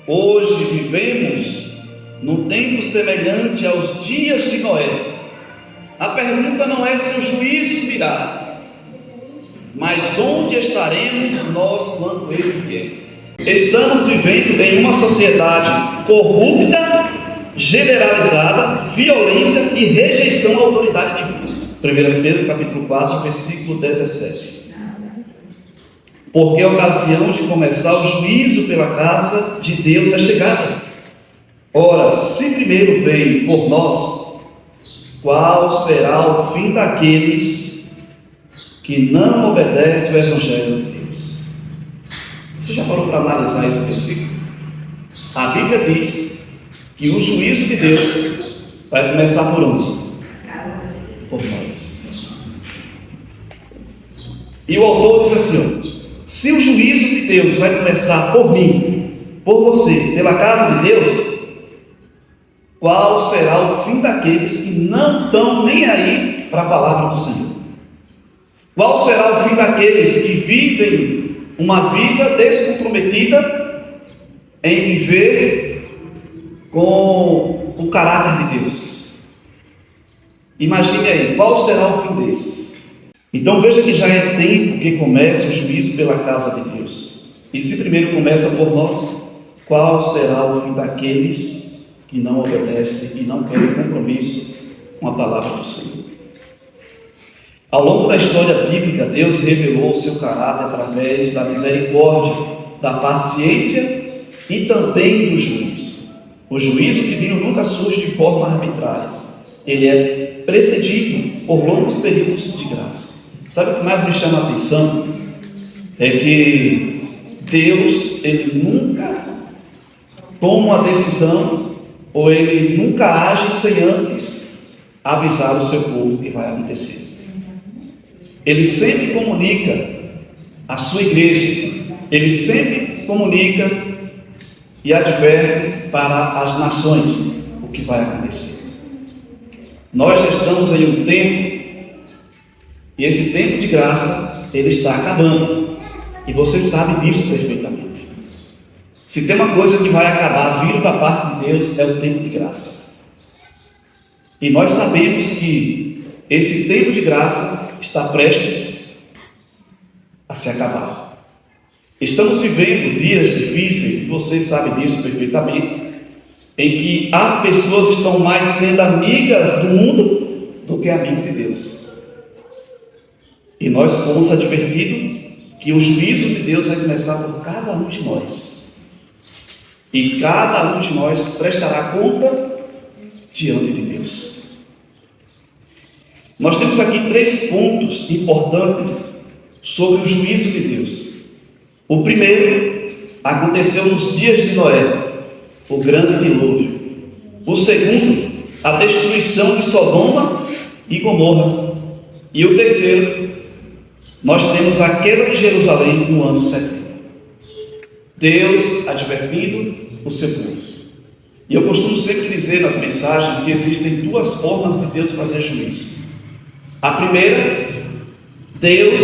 Hoje vivemos num tempo semelhante aos dias de Noé. A pergunta não é se o juízo virá, mas onde estaremos nós quando ele vier? Estamos vivendo em uma sociedade corrupta, generalizada, violência e rejeição à autoridade divina. 1 Pedro capítulo 4, versículo 17. Porque a ocasião de começar o juízo pela casa de Deus é chegada. Ora, se primeiro vem por nós, qual será o fim daqueles que não obedecem ao Evangelho de Deus? Você já parou para analisar esse versículo? A Bíblia diz que o juízo de Deus vai começar por onde? Por nós. E o autor diz assim: se o juízo de Deus vai começar por mim, por você, pela casa de Deus, qual será o fim daqueles que não estão nem aí para a palavra do Senhor? Qual será o fim daqueles que vivem uma vida descomprometida em viver com o caráter de Deus? Imagine aí, qual será o fim desses? Então veja que já é tempo que comece o juízo pela casa de Deus. E se primeiro começa por nós, qual será o fim daqueles que não obedecem e não querem compromisso com a palavra do Senhor? Ao longo da história bíblica, Deus revelou o seu caráter através da misericórdia, da paciência e também do juízo. O juízo divino nunca surge de forma arbitrária. Ele é precedido por longos períodos de graça. Sabe o que mais me chama a atenção? É que Deus, Ele nunca toma uma decisão, ou Ele nunca age sem antes avisar o seu povo o que vai acontecer. Ele sempre comunica à sua igreja, Ele sempre comunica e adverte para as nações o que vai acontecer. Nós já estamos em um tempo, e esse tempo de graça, ele está acabando. E você sabe disso perfeitamente. Se tem uma coisa que vai acabar vindo da parte de Deus, é o tempo de graça. E nós sabemos que esse tempo de graça está prestes a se acabar. Estamos vivendo dias difíceis, e vocês sabem disso perfeitamente, em que as pessoas estão mais sendo amigas do mundo do que amigos de Deus. E nós fomos advertidos que o juízo de Deus vai começar por cada um de nós. E cada um de nós prestará conta diante de Deus. Nós temos aqui 3 pontos importantes sobre o juízo de Deus. O primeiro aconteceu nos dias de Noé, o grande dilúvio. O segundo, a destruição de Sodoma e Gomorra. E o terceiro, nós temos a queda de Jerusalém no ano 70. Deus advertindo o seu povo. E eu costumo sempre dizer nas mensagens que existem 2 formas de Deus fazer juízo. A primeira, Deus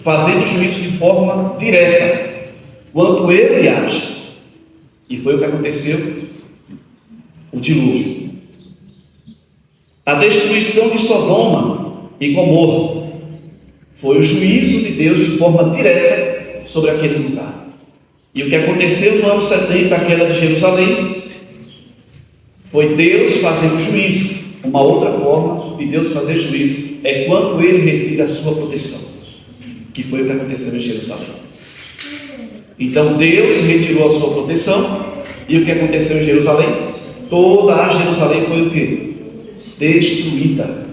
fazendo juízo de forma direta, quando Ele age. E foi o que aconteceu, o dilúvio. A destruição de Sodoma e Gomorra foi o juízo de Deus de forma direta sobre aquele lugar. E o que aconteceu no ano 70, a queda de Jerusalém, foi Deus fazendo juízo. Uma outra forma de Deus fazer juízo é quando Ele retira a sua proteção, que foi o que aconteceu em Jerusalém. Então Deus retirou a sua proteção, e o que aconteceu em Jerusalém? Toda a Jerusalém foi o quê? Destruída.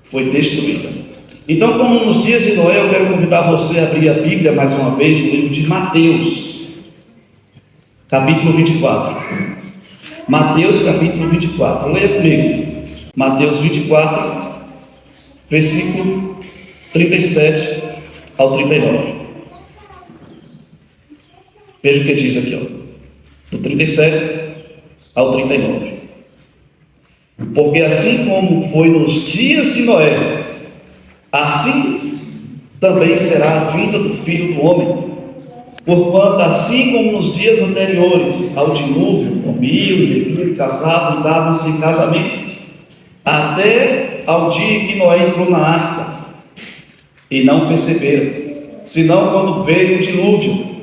Foi destruída. Então, como nos dias de Noé, eu quero convidar você a abrir a Bíblia mais uma vez no livro de Mateus, capítulo 24. Mateus, capítulo 24. Leia comigo. Mateus 24, versículo 37 ao 39. Veja o que diz aqui, do 37 ao 39. Porque assim como foi nos dias de Noé, assim também será a vinda do Filho do Homem. Porquanto, assim como nos dias anteriores ao dilúvio, comiam, bebiam, casavam e davam-se em casamento, até ao dia em que Noé entrou na arca, e não perceberam, senão quando veio o dilúvio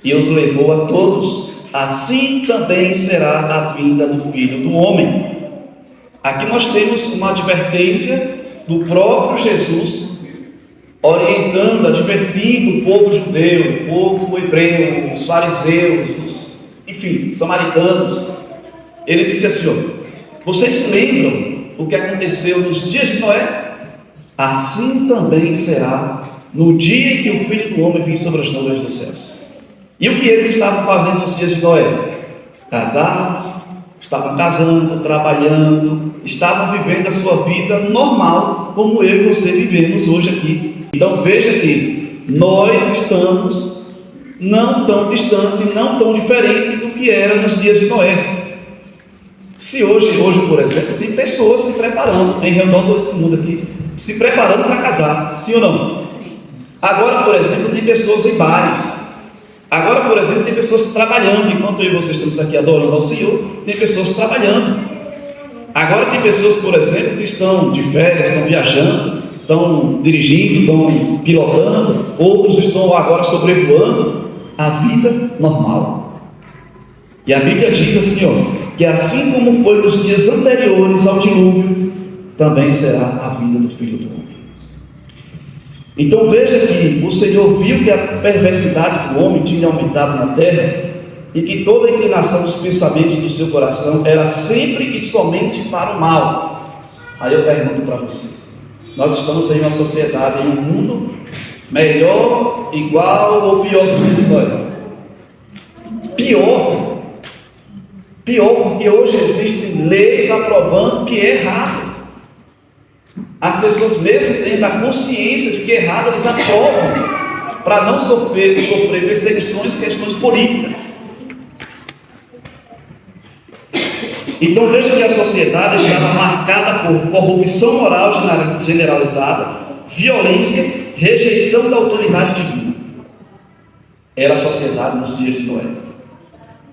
e os levou a todos, assim também será a vinda do Filho do Homem. Aqui nós temos uma advertência do próprio Jesus, orientando, advertindo o povo judeu, o povo hebreu, os fariseus, enfim, samaritanos. Ele disse assim: ó, vocês se lembram o que aconteceu nos dias de Noé? Assim também será no dia em que o Filho do Homem vir sobre as nuvens dos céus. E o que eles estavam fazendo nos dias de Noé? Casaram, estavam casando, trabalhando, estavam vivendo a sua vida normal, como eu e você vivemos hoje aqui. Então veja que nós estamos não tão distante, não tão diferente do que era nos dias de Noé. Se hoje, por exemplo, tem pessoas se preparando, em redor desse mundo aqui, se preparando para casar, sim ou não? Agora, por exemplo, tem pessoas em bares. Agora, por exemplo, tem pessoas trabalhando. Enquanto eu e vocês estamos aqui adorando ao Senhor, tem pessoas trabalhando. Agora tem pessoas, por exemplo, que estão de férias, estão viajando, estão dirigindo, estão pilotando. Outros estão agora sobrevoando a vida normal. E a Bíblia diz assim, ó, que assim como foi nos dias anteriores ao dilúvio, também será a vinda do Filho do Homem. Então veja que o Senhor viu que a perversidade do homem tinha aumentado na terra e que toda a inclinação dos pensamentos do seu coração era sempre e somente para o mal. Aí eu pergunto para você, nós estamos em uma sociedade, em um mundo melhor, igual ou pior dos dias de Noé? Pior, porque hoje existem leis aprovando que é errado. As pessoas mesmo tendo a consciência de que é errado, eles aprovam para não sofrer perseguições, questões políticas. Então veja que a sociedade estava marcada por corrupção moral generalizada, violência, rejeição da autoridade divina. Era a sociedade nos dias de Noé.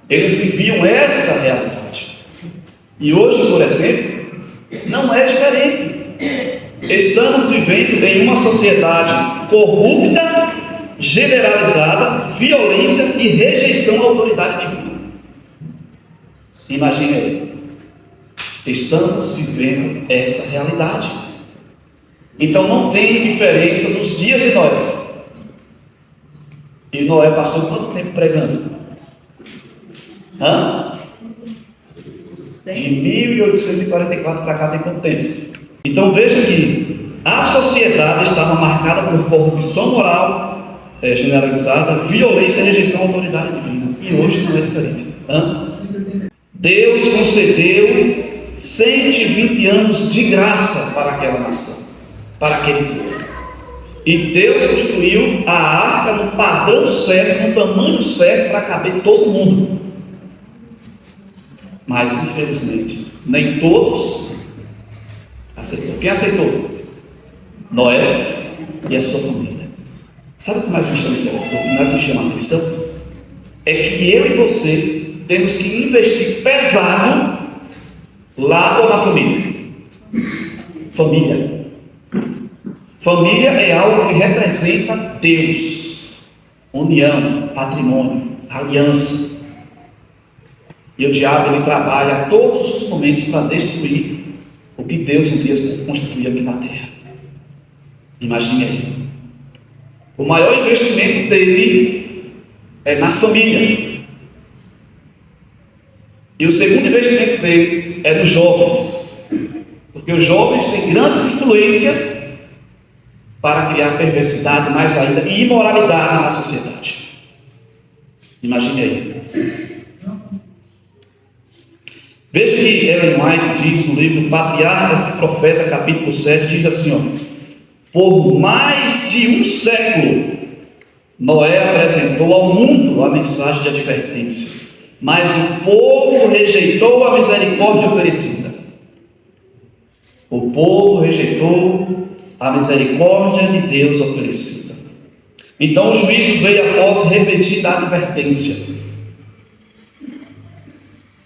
Eles viviam essa realidade. E hoje, por exemplo, não é diferente. Estamos vivendo em uma sociedade corrupta, generalizada, violência e rejeição à autoridade divina. Imagine aí. Estamos vivendo essa realidade. Então não tem diferença nos dias de Noé. E Noé passou quanto tempo pregando? De 1844 para cá tem quanto tempo? Então veja que a sociedade estava marcada por corrupção moral generalizada, violência e rejeição à autoridade divina. E hoje não é diferente. Deus concedeu 120 anos de graça para aquela nação, para aquele povo. E Deus construiu a arca no padrão certo, no tamanho certo, para caber todo mundo. Mas infelizmente, nem todos aceitou. Quem aceitou? Noé e a sua família. Sabe o que mais me chama a atenção? É que eu e você temos que investir pesado lá ou na família. Família é algo que representa Deus, união, patrimônio, aliança. E o diabo, ele trabalha a todos os momentos para destruir o que Deus um dia constituiu aqui na terra. Imagine aí. O maior investimento dele é na família. E o segundo investimento dele é nos jovens. Porque os jovens têm grandes influências para criar perversidade, mais ainda, e imoralidade na sociedade. Imagine aí. Veja que Ellen White diz no livro Patriarcas e Profeta, capítulo 7, diz assim, ó: por mais de um século, Noé apresentou ao mundo a mensagem de advertência, mas o povo rejeitou a misericórdia oferecida. O povo rejeitou a misericórdia de Deus oferecida. Então o juízo veio após repetida advertência.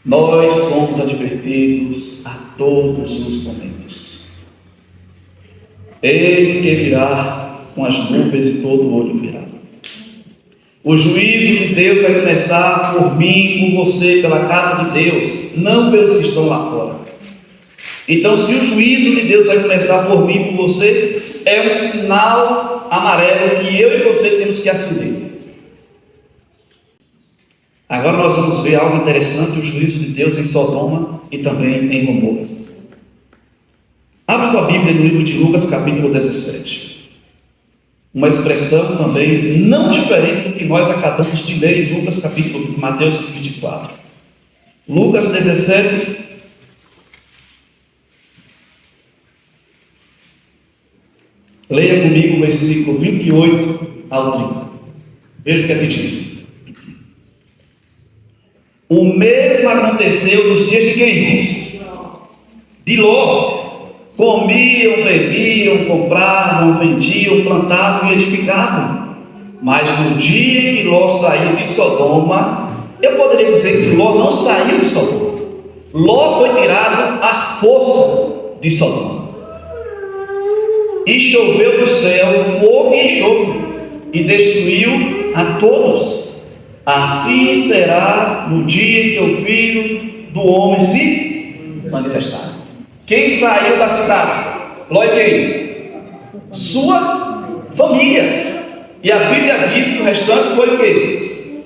Nós somos advertidos a todos os momentos. Eis que virá com as nuvens e todo o olho virá. O juízo de Deus vai começar por mim, por você, pela casa de Deus, não pelos que estão lá fora. Então, se o juízo de Deus vai começar por mim, por você, é um sinal amarelo que eu e você temos que acender. Agora nós vamos ver algo interessante, o juízo de Deus em Sodoma e também em Gomorra. Abra tua Bíblia no livro de Lucas, capítulo 17. Uma expressão também não diferente do que nós acabamos de ler em Lucas, capítulo 20, Mateus 24. Lucas 17. Leia comigo o versículo 28 ao 30. Veja o que aqui diz. O mesmo aconteceu nos dias de quem, irmãos? De Ló. Comiam, bebiam, compravam, vendiam, plantavam e edificavam. Mas no dia em que Ló saiu de Sodoma, eu poderia dizer que Ló não saiu de Sodoma. Ló foi tirado à força de Sodoma. E choveu do céu fogo e enxofre, e destruiu a todos. Assim será no dia em que o Filho do Homem se manifestar. Quem saiu da cidade? Ló e quem? Sua família. E a Bíblia diz que o restante foi o quê?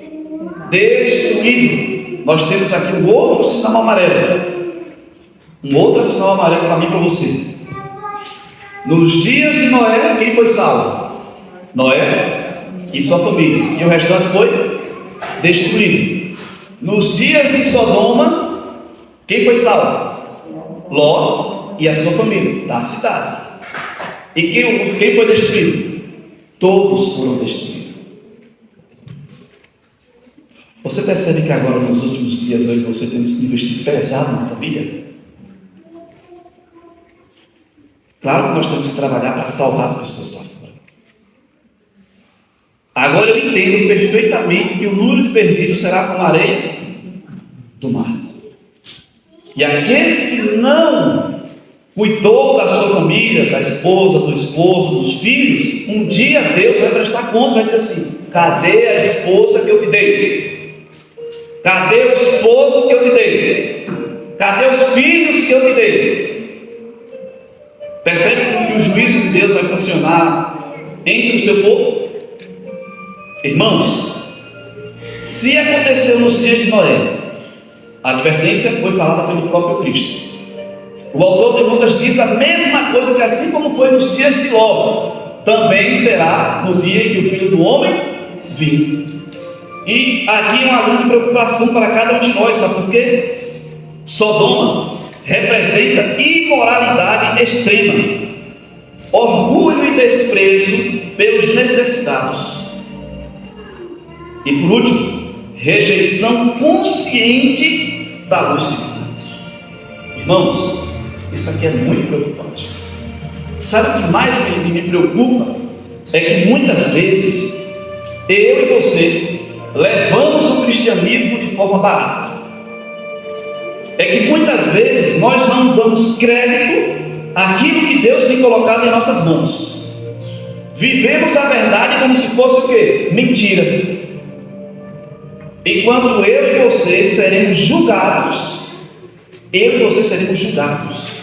Destruído. Nós temos aqui um outro sinal amarelo. Um outro sinal amarelo para mim e para você. Nos dias de Noé, quem foi salvo? Noé e sua família. E o restante foi destruído. Nos dias de Sodoma, quem foi salvo? Ló e a sua família, da cidade. E quem foi destruído? Todos foram destruídos. Você percebe que agora, nos últimos dias, eu e você temos investido pesado na família? Claro que nós temos que trabalhar para salvar as pessoas lá fora. Agora eu entendo perfeitamente que o número de perdidos será como a areia do mar. E aqueles que não cuidou da sua família, da esposa, do esposo, dos filhos, um dia Deus vai prestar conta, vai dizer assim: cadê a esposa que eu te dei? Cadê o esposo que eu te dei? Cadê os filhos que eu te dei? Percebe que o juízo de Deus vai funcionar entre o seu povo? Irmãos, se aconteceu nos dias de Noé, a advertência foi falada pelo próprio Cristo. O autor de Lucas diz a mesma coisa, que assim como foi nos dias de Ló, também será no dia em que o Filho do Homem vir. E aqui é uma grande preocupação para cada um de nós, sabe por quê? Sodoma representa imoralidade extrema, orgulho e desprezo pelos necessitados. E por último, rejeição consciente da luz divina. Irmãos, isso aqui é muito preocupante. Sabe o que mais me preocupa? É que muitas vezes eu e você levamos o cristianismo de forma barata. É que muitas vezes nós não damos crédito àquilo que Deus tem colocado em nossas mãos. Vivemos a verdade como se fosse o quê? Mentira. Enquanto eu e você seremos julgados, eu e você seremos julgados.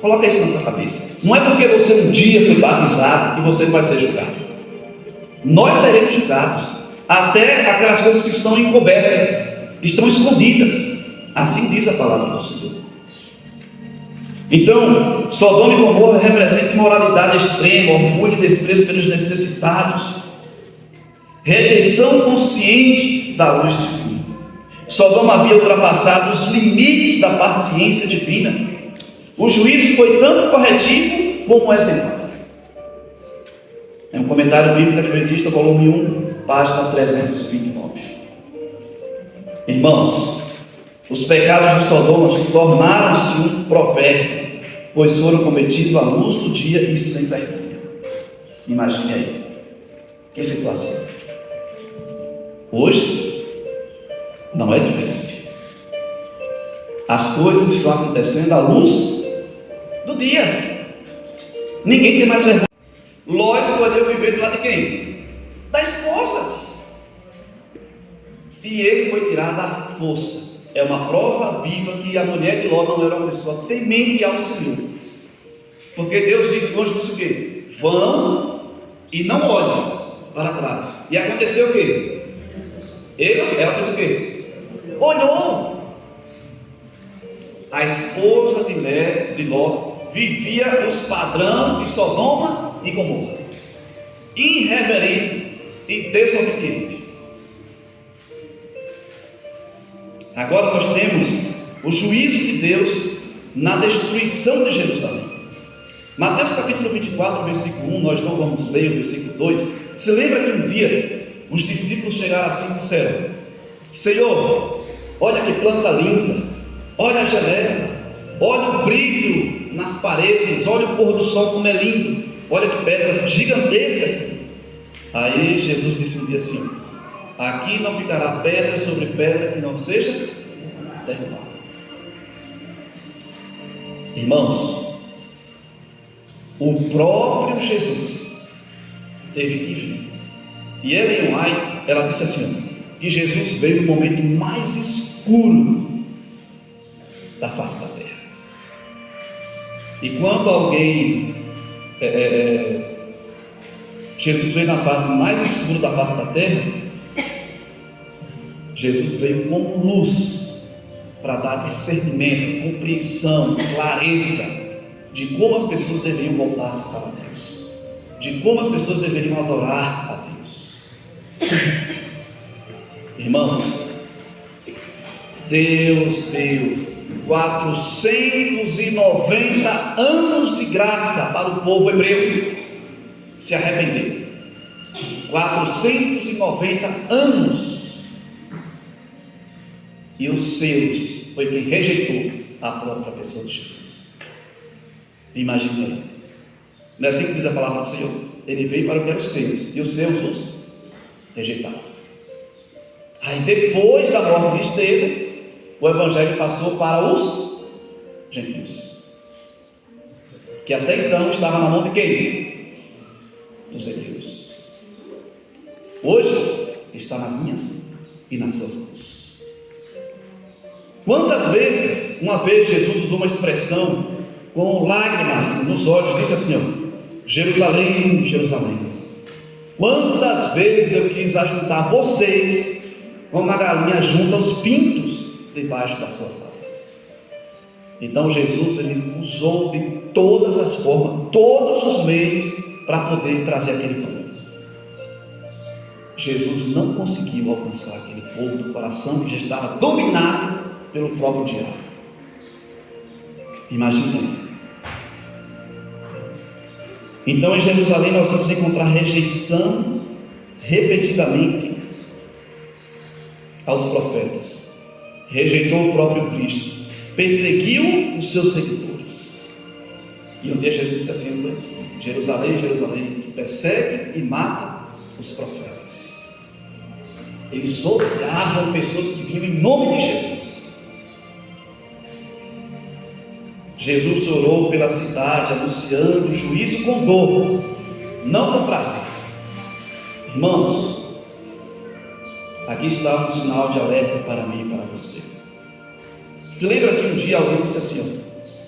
Coloca isso na sua cabeça. Não é porque você um dia foi batizado que você vai ser julgado. Nós seremos julgados. Até aquelas coisas que estão encobertas, estão escondidas. Assim diz a palavra do Senhor. Então, Sodoma e Gomorra representam imoralidade extrema, orgulho e desprezo pelos necessitados, rejeição consciente da luz divina. Sodoma havia ultrapassado os limites da paciência divina. O juízo foi tanto corretivo como exemplar. É um comentário bíblico adventista, volume 1, página 329. Irmãos, os pecados de Sodoma tornaram-se um provérbio, pois foram cometidos à luz do dia e sem vergonha. Imagine aí. Que situação. Hoje não é diferente. As coisas estão acontecendo à luz do dia. Ninguém tem mais vergonha. Ló escolheu viver do lado de quem? Da esposa. E ele foi tirado à força. É uma prova viva que a mulher de Ló não era uma pessoa temente ao Senhor. Porque Deus disse, hoje disse o quê? Vão e não olhem para trás. E aconteceu o quê? Ela fez o quê? Olhou. A esposa de Ló vivia os padrões de Sodoma e Gomorra, irreverente e desobediente. Agora nós temos o juízo de Deus na destruição de Jerusalém. Mateus capítulo 24, versículo 1, nós não vamos ler o versículo 2. Se lembra que um dia os discípulos chegaram assim e disseram: Senhor, olha que planta linda, olha a janela, olha o brilho nas paredes, olha o pôr do sol como é lindo, olha que pedras gigantescas. Aí Jesus disse um dia assim: aqui não ficará pedra sobre pedra que não seja derrubada. Irmãos, o próprio Jesus teve que vir. E Ellen White, ela disse assim, que Jesus veio no momento mais escuro da face da terra. E quando alguém Jesus veio na fase mais escura da face da terra, Jesus veio como luz para dar discernimento, compreensão, clareza de como as pessoas deveriam voltar-se para Deus, de como as pessoas deveriam adorar a Deus. Irmãos, Deus deu 490 anos de graça para o povo hebreu se arrepender. 490 anos. E os seus foi quem rejeitou a própria pessoa de Jesus. Imagina aí. Não é assim que diz a palavra do Senhor? Ele veio para o que eram os seus, e os seus os rejeitaram. Aí depois da morte de Estevão, o evangelho passou para os gentios, que até então estava na mão de quem? Dos hebreus. Hoje está nas minhas e nas suas mãos. Quantas vezes, uma vez Jesus usou uma expressão com lágrimas nos olhos, disse assim, ó: Jerusalém, Jerusalém, quantas vezes eu quis ajuntar vocês como uma galinha junta os pintos debaixo das suas asas. Então Jesus, ele usou de todas as formas, todos os meios para poder trazer aquele povo. Jesus não conseguiu alcançar aquele povo do coração que já estava dominado pelo próprio diabo. Imagina. Então em Jerusalém nós vamos encontrar rejeição repetidamente aos profetas. Rejeitou o próprio Cristo, perseguiu os seus seguidores. E um dia Jesus disse assim: Jerusalém, Jerusalém, que persegue e mata os profetas. Eles odiavam pessoas que vinham em nome de Jesus. Jesus orou pela cidade, anunciando o juízo com dor, não com prazer. Irmãos, aqui está um sinal de alerta para mim e para você. Se lembra que um dia alguém disse assim,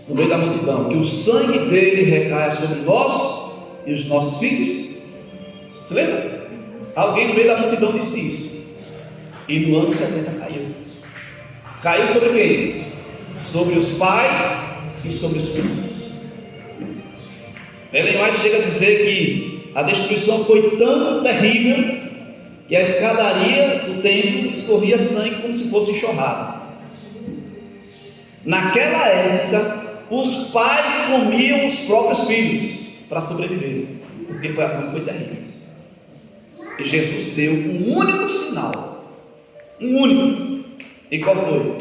no meio da multidão, que o sangue dele recai sobre nós e os nossos filhos? Se lembra? Alguém no meio da multidão disse isso. E no ano 70 caiu. Caiu sobre quem? Sobre os pais e sobre os filhos. Ellen White chega a dizer que a destruição foi tão terrível que a escadaria do templo escorria sangue como se fosse enxurrada. Naquela época, os pais comiam os próprios filhos para sobreviver, porque a fome foi terrível. E Jesus deu um único sinal, um único. E qual foi?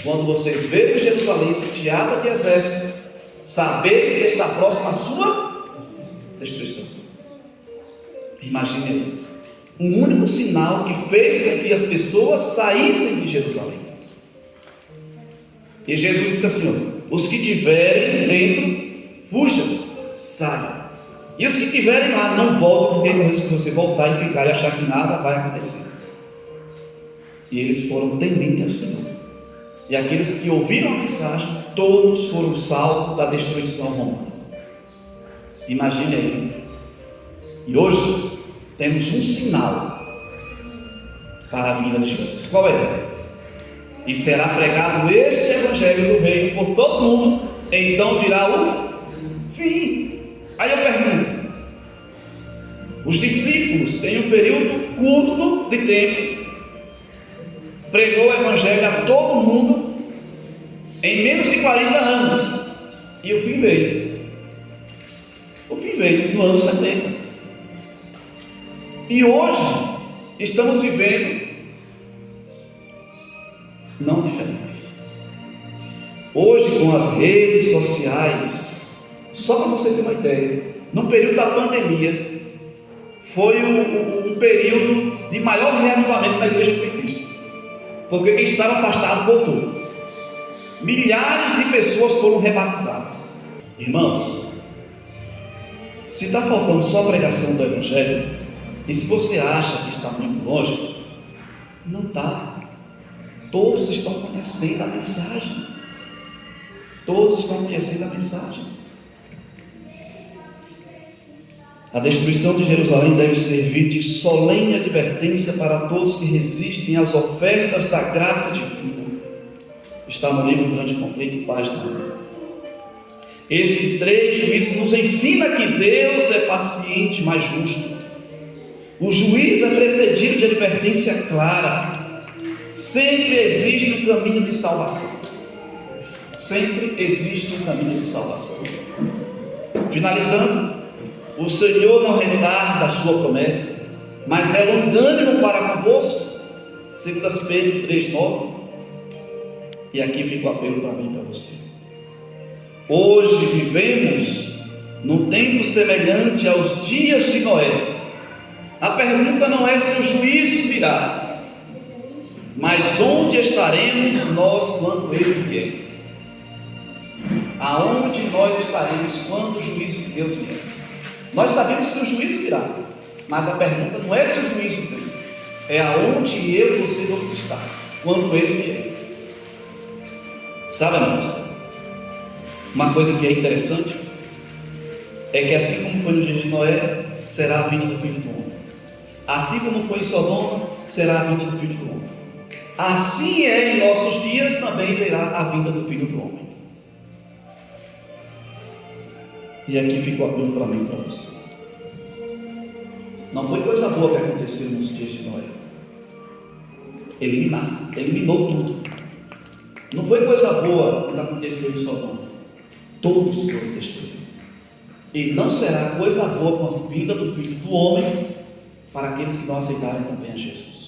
Quando vocês verem Jerusalém sitiada de exército, sabeis que está próxima a sua destruição. Imagine aí. um único sinal que fez com que as pessoas saíssem de Jerusalém. E Jesus disse assim: os que tiverem dentro, fujam, saiam. E os que tiverem lá, não voltem, porque se você voltar e ficar e achar que nada vai acontecer. E eles foram tementes ao Senhor. E aqueles que ouviram a mensagem, todos foram salvos da destruição romana. Imagine aí. E hoje temos um sinal para a vinda de Jesus. Qual é? E será pregado este evangelho do reino por todo mundo, então virá o fim. Aí eu pergunto: os discípulos, em um período curto de tempo, pregou o evangelho a todo mundo em menos de 40 anos, e o fim veio. O fim veio no ano 70. E hoje estamos vivendo não diferente. Hoje, com as redes sociais, só para você ter uma ideia, no período da pandemia, foi um período de maior reavivamento da igreja adventista, porque quem estava afastado voltou. Milhares de pessoas foram rebatizadas. Irmãos, se está faltando só a pregação do evangelho, e se você acha que está muito longe, não está. Todos estão conhecendo a mensagem. Todos estão conhecendo a mensagem. A destruição de Jerusalém deve servir de solene advertência para todos que resistem às ofertas da graça divina. Está no livro Grande Conflito, página 1. Esse trecho nos ensina que Deus é paciente, mas justo. O juiz é precedido de advertência clara. Sempre existe um caminho de salvação. Sempre existe um caminho de salvação. Finalizando, o Senhor não retarda a sua promessa, mas é longânimo para convosco. 2 Pedro 3,9. E aqui fica o apelo para mim e para você. Hoje vivemos num tempo semelhante aos dias de Noé. A pergunta não é se o juízo virá, mas onde estaremos nós quando ele vier? Aonde nós estaremos quando o juízo de Deus vier? Nós sabemos que o juízo virá, mas a pergunta não é se o juízo vem, é aonde eu e você vamos estar quando ele vier. Sabe, irmãos, uma coisa que é interessante é que assim como foi no dia de Noé, será a vinda do Filho do Homem. Assim como foi em Sodoma, será a vinda do Filho do Homem. Assim é em nossos dias, também verá a vinda do Filho do Homem. E aqui fica o apelo para mim e para você. Não foi coisa boa que aconteceu nos dias de Noé. Eliminou tudo. Não foi coisa boa que aconteceu em Sodoma. Todos foram destruídos. E não será coisa boa com a vinda do Filho do Homem para aqueles que não aceitarem também a Jesus.